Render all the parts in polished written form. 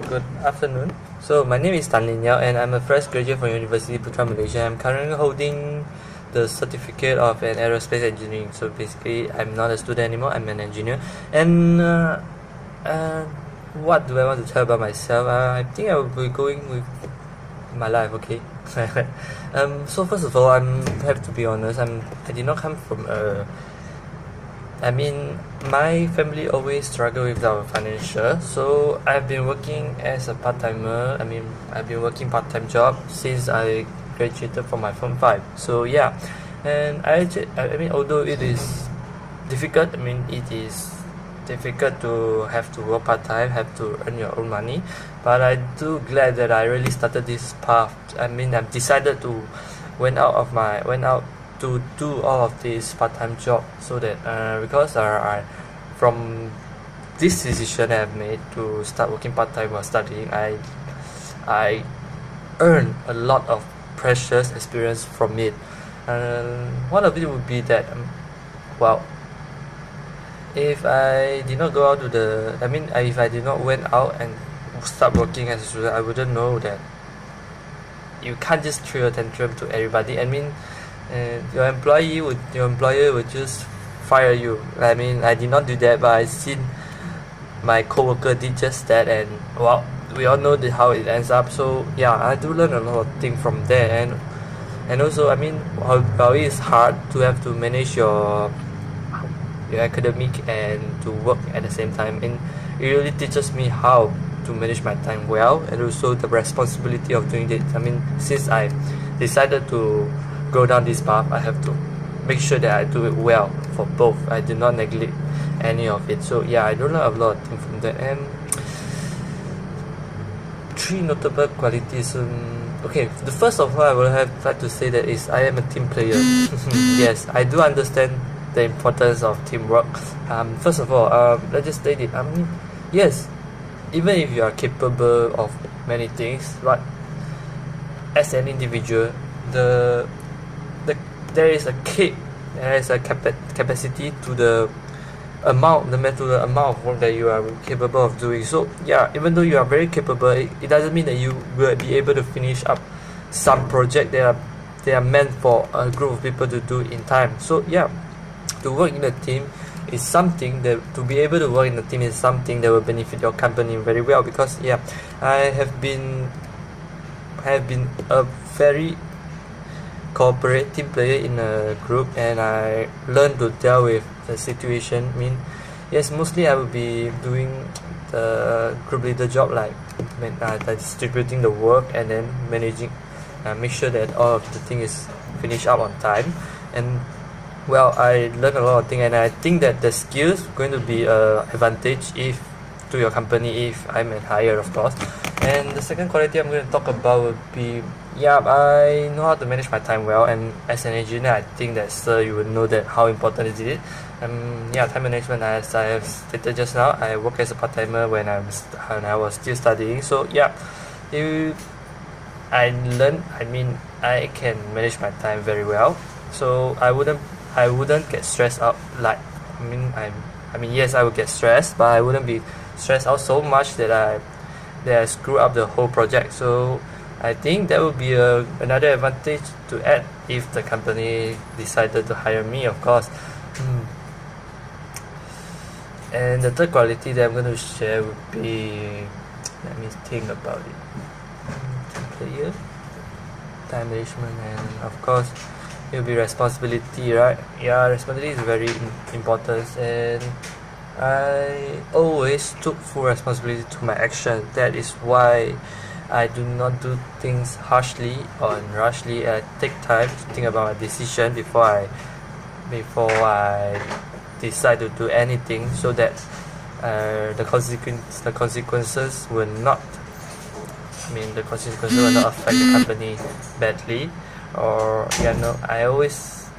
Good afternoon. So my name is Tan Lin Yao and I'm a fresh graduate from University Putra Malaysia. I'm currently holding the certificate of an aerospace engineering. So basically I'm not a student anymore, I'm an engineer. And uh, what do I want to tell about myself? I think I will be going with my life, okay? So first of all, I have to be honest, I did not come from a my family always struggle with our financial, so I've been working as a part-timer. I've been working part-time job since I graduated from my Form 5. So yeah, and although it is difficult, it is difficult to have to work part-time, have to earn your own money, but I do glad that I really started this path. I've decided to went out to do all of this part-time job, so that because from this decision I've made to start working part-time while studying, I earn a lot of precious experience from it. One of it would be that well, if I did not go out to if I did not went out and start working as a student, I wouldn't know that you can't just throw a tantrum to everybody. Your employer would just fire you. I did not do that, but I seen my coworker did just that, and well, we all know how it ends up. So yeah, I do learn a lot of things from there, and also while it is hard to have to manage your academic and to work at the same time, and it really teaches me how to manage my time well, and also the responsibility of doing it. Since I decided to go down this path, I have to make sure that I do it well for both. I do not neglect any of it. So yeah, I do learn a lot of things from that. And three notable qualities. Okay, the first of all I would have like to say that is I am a team player. Yes, I do understand the importance of teamwork. First of all, let's just state it. Yes, even if you are capable of many things, but as an individual, there is a capacity to the amount of work that you are capable of doing. So yeah, even though you are very capable, it doesn't mean that you will be able to finish up some project they are meant for a group of people to do in time. So yeah, to work in a team is something that to be able to work in a team is something that will benefit your company very well, because yeah, I have been a very cooperative player in a group, and I learned to deal with the situation. Yes, mostly I will be doing the group leader job, like distributing the work and then managing, make sure that all of the thing is finished up on time. And well, I learned a lot of things, and I think that the skills going to be a advantage to your company if I'm hired, of course. And the second quality I'm going to talk about would be, yeah, I know how to manage my time well, and as an engineer, I think that you would know that how important is it. Yeah, time management, as I have stated just now, I work as a part-timer when I was still studying. So yeah, I can manage my time very well. So I wouldn't get stressed out. Yes, I would get stressed, but I wouldn't be stressed out so much that I screw up the whole project. So I think that would be another advantage to add if the company decided to hire me, of course. And the third quality that I'm going to share would be, let me think about it. Team player, time management, and of course it will be responsibility, right? Yeah, responsibility is very important, and I always took full responsibility to my action. That is why I do not do things harshly or rushly. I take time to think about my decision before I decide to do anything, so that the consequences will not affect the company badly. Or I always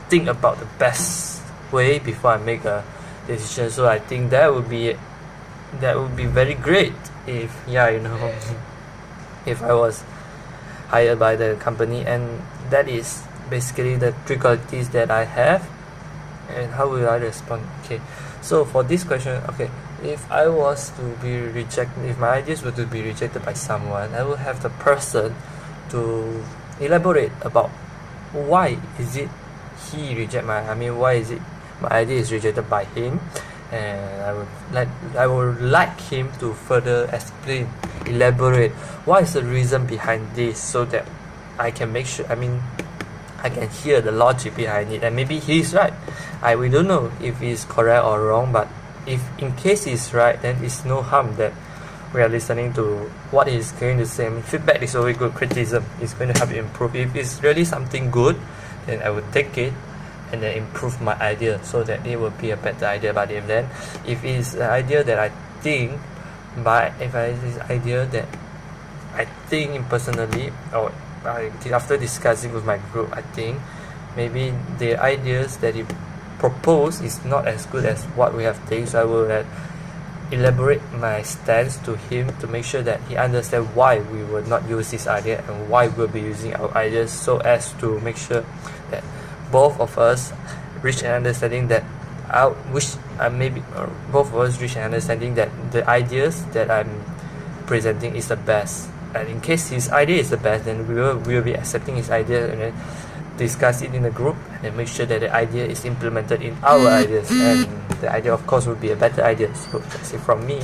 think about the best way before I make a decision. So I think that would be very great if if I was hired by the company. And that is basically the three qualities that I have. And how will I respond? Okay, so for this question, okay, if I was to be rejected, if my ideas were to be rejected by someone, I will have the person to elaborate about why is it he reject my, why is it my idea is rejected by him, and I would like him to further explain, elaborate what is the reason behind this, so that I can make sure, I can hear the logic behind it, and maybe he's right. We don't know if he's correct or wrong, but if in case he's right, then it's no harm that we are listening to what he's going to say. Feedback is always good, criticism is going to help you improve. If it's really something good, then I would take it and then improve my idea so that it will be a better idea. But if it's an idea that I think, personally, or after discussing with my group, I think maybe the ideas that he proposed is not as good as what we have taken. So I will elaborate my stance to him to make sure that he understands why we will not use this idea and why we'll be using our ideas, so as to make sure that both of us reach an understanding that both of us reach an understanding that the ideas that I'm presenting is the best. And in case his idea is the best, then we will be accepting his idea and then discuss it in the group and make sure that the idea is implemented in our ideas, and the idea of course will be a better idea. So that's it from me.